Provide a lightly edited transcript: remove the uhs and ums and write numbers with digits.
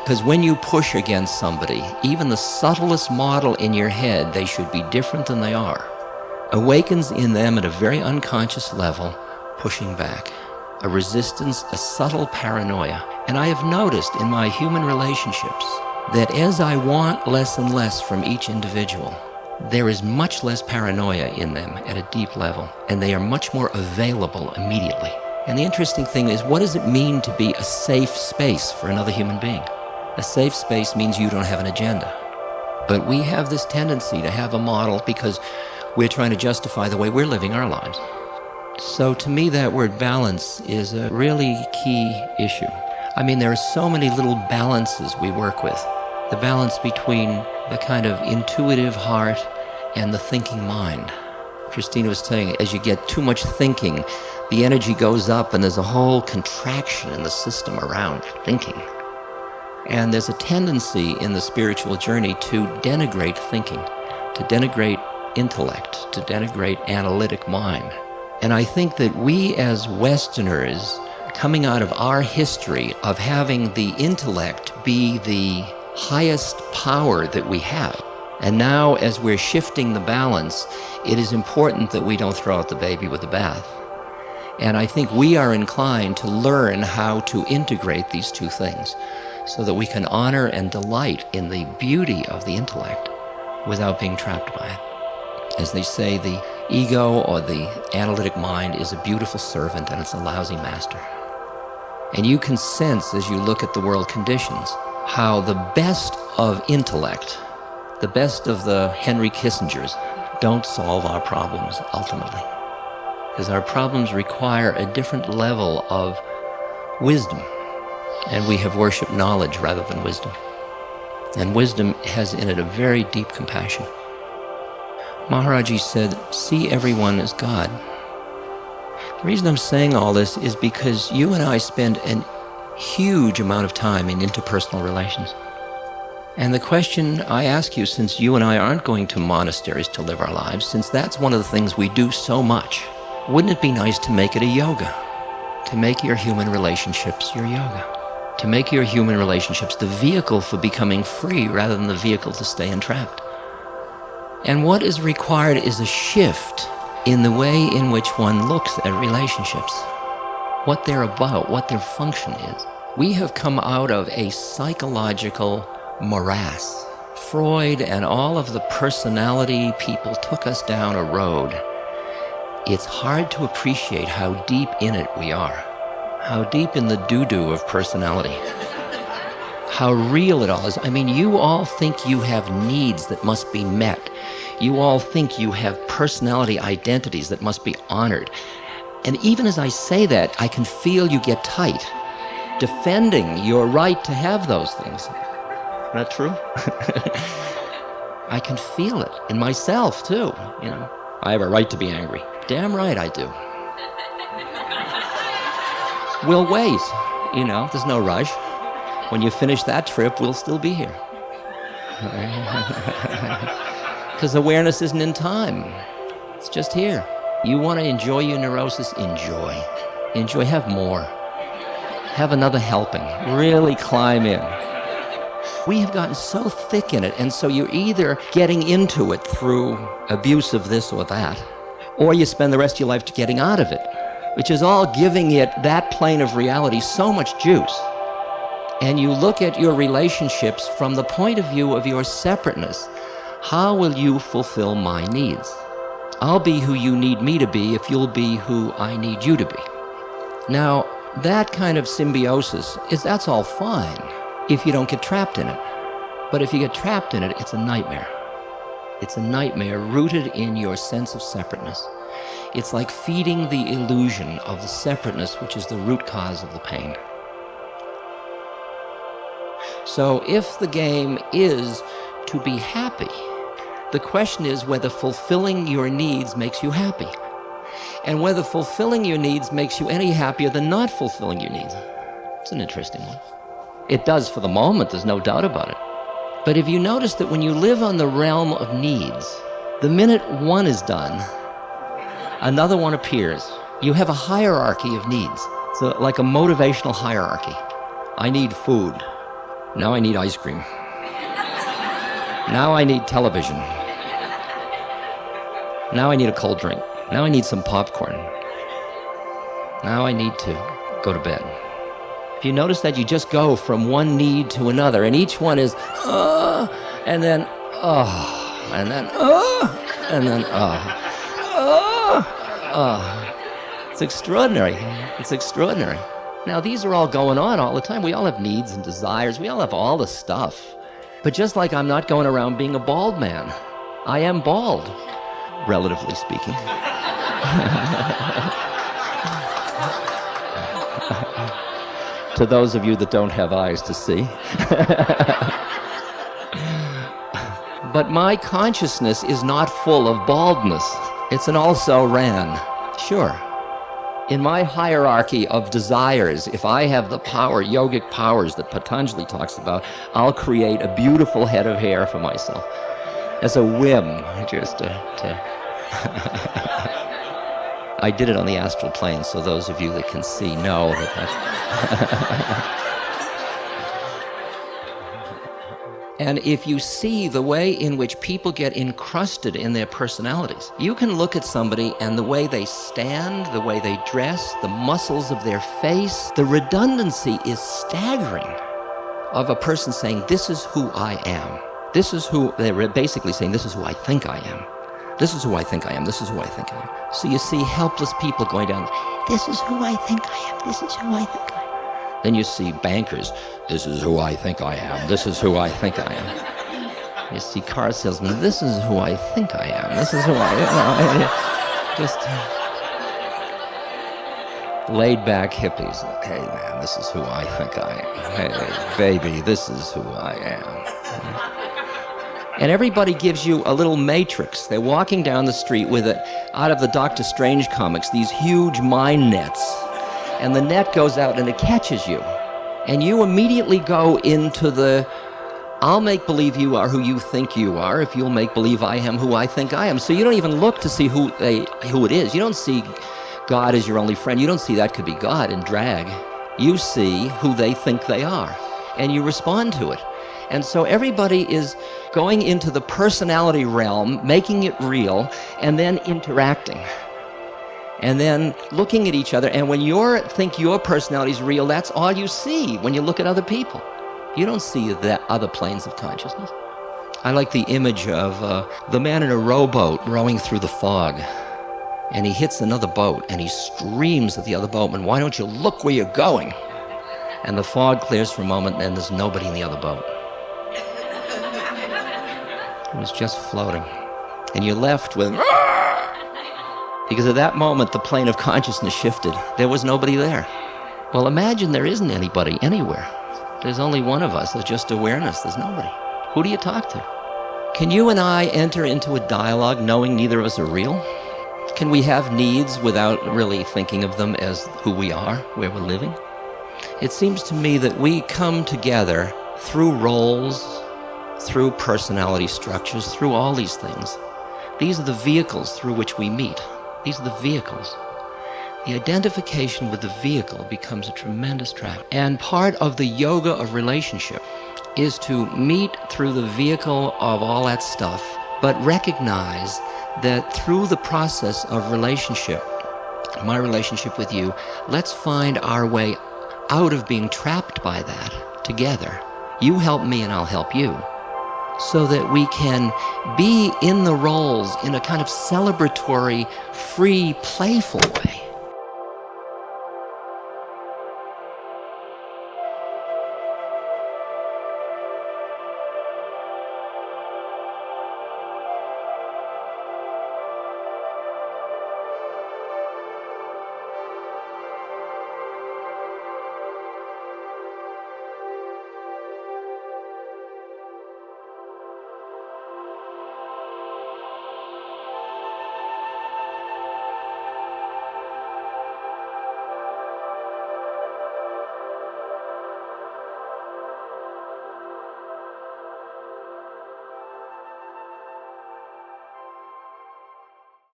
Because when you push against somebody, even the subtlest model in your head, they should be different than they are, awakens in them at a very unconscious level, pushing back. A resistance, a subtle paranoia. And I have noticed in my human relationships that as I want less and less from each individual, there is much less paranoia in them at a deep level, and they are much more available immediately. And the interesting thing is, what does it mean to be a safe space for another human being? A safe space means you don't have an agenda. But we have this tendency to have a model because we're trying to justify the way we're living our lives. So to me, that word balance is a really key issue. I mean, there are so many little balances we work with. The balance between the kind of intuitive heart and the thinking mind. Christina was saying, as you get too much thinking, the energy goes up and there's a whole contraction in the system around thinking. And there's a tendency in the spiritual journey to denigrate thinking, to denigrate intellect, to denigrate analytic mind. And I think that we as Westerners, coming out of our history of having the intellect be the highest power that we have, and now as we're shifting the balance, it is important that we don't throw out the baby with the bath. And I think we are inclined to learn how to integrate these two things so that we can honor and delight in the beauty of the intellect without being trapped by it. As they say, the ego or the analytic mind is a beautiful servant and it's a lousy master. And you can sense as you look at the world conditions how the best of intellect, the best of the Henry Kissingers, don't solve our problems ultimately. Because our problems require a different level of wisdom. And we have worshipped knowledge rather than wisdom. And wisdom has in it a very deep compassion. Maharaji said, see everyone as God. The reason I'm saying all this is because you and I spend a huge amount of time in interpersonal relations. And the question I ask you, since you and I aren't going to monasteries to live our lives, since that's one of the things we do so much, wouldn't it be nice to make it a yoga? To make your human relationships your yoga? To make your human relationships the vehicle for becoming free rather than the vehicle to stay entrapped? And what is required is a shift in the way in which one looks at relationships, what they're about, what their function is. We have come out of a psychological morass. Freud and all of the personality people took us down a road. It's hard to appreciate how deep in it we are, how deep in the doo-doo of personality, how real it all is. I mean, you all think you have needs that must be met. You all think you have personality identities that must be honored. And even as I say that, I can feel you get tight, defending your right to have those things. Isn't that true? I can feel it in myself too, you know. I have a right to be angry. Damn right I do. We'll wait, you know, there's no rush. When you finish that trip, we'll still be here. Because awareness isn't in time. It's just here. You want to enjoy your neurosis? Enjoy. Enjoy. Have more. Have another helping. Really climb in. We have gotten so thick in it, and so you're either getting into it through abuse of this or that, or you spend the rest of your life getting out of it, which is all giving it, that plane of reality, so much juice. And you look at your relationships from the point of view of your separateness. How will you fulfill my needs? I'll be who you need me to be if you'll be who I need you to be. Now, that kind of symbiosis, that's all fine if you don't get trapped in it. But if you get trapped in it, it's a nightmare. It's a nightmare rooted in your sense of separateness. It's like feeding the illusion of the separateness, which is the root cause of the pain. So if the game is to be happy, the question is whether fulfilling your needs makes you happy, and whether fulfilling your needs makes you any happier than not fulfilling your needs. It's an interesting one. It does for the moment, there's no doubt about it. But if you notice that when you live on the realm of needs, the minute one is done, another one appears. You have a hierarchy of needs. So like a motivational hierarchy. I need food. Now I need ice cream. Now I need television. Now I need a cold drink. Now I need some popcorn. Now I need to go to bed. If you notice that you just go from one need to another, and each one is, and then, and then, and then, It's extraordinary. It's extraordinary. Now, these are all going on all the time. We all have needs and desires. We all have all the stuff. But just like I'm not going around being a bald man, I am bald, relatively speaking. To those of you that don't have eyes to see. But my consciousness is not full of baldness. It's an also-ran. Sure. In my hierarchy of desires, if I have the power, yogic powers that Patanjali talks about, I'll create a beautiful head of hair for myself. As a whim, just to I did it on the astral plane, so those of you that can see know that. And if you see the way in which people get encrusted in their personalities, you can look at somebody and the way they stand, the way they dress, the muscles of their face, the redundancy is staggering of a person saying, this is who I am. This is who, they're basically saying, this is who I think I am. This is who I think I am. This is who I think I am. So you see helpless people going down, this is who I think I am. This is who I think I am. Then you see bankers, this is who I think I am. This is who I think I am. You see car salesmen, this is who I think I am. This is who I am. Just laid back hippies. Hey man, this is who I think I am. Hey baby, this is who I am. And everybody gives you a little matrix. They're walking down the street with it, out of the Doctor Strange comics, these huge mind nets. And the net goes out and it catches you. And you immediately go into the, I'll make believe you are who you think you are if you'll make believe I am who I think I am. So you don't even look to see who it is. You don't see God as your only friend. You don't see that could be God in drag. You see who they think they are. And you respond to it. And so everybody is going into the personality realm, making it real, and then interacting. And then looking at each other, and when you think your personality is real, that's all you see when you look at other people. You don't see the other planes of consciousness. I like the image of the man in a rowboat rowing through the fog, and he hits another boat, and he screams at the other boatman, why don't you look where you're going? And the fog clears for a moment, and there's nobody in the other boat. It was just floating. And you're left with, because at that moment, the plane of consciousness shifted. There was nobody there. Well, imagine there isn't anybody anywhere. There's only one of us. There's just awareness. There's nobody. Who do you talk to? Can you and I enter into a dialogue knowing neither of us are real? Can we have needs without really thinking of them as who we are, where we're living? It seems to me that we come together through roles, through personality structures, through all these things. These are the vehicles through which we meet. These are the vehicles. The identification with the vehicle becomes a tremendous trap. And part of the yoga of relationship is to meet through the vehicle of all that stuff, but recognize that through the process of relationship, my relationship with you, let's find our way out of being trapped by that together. You help me and I'll help you. So that we can be in the roles in a kind of celebratory, free, playful way.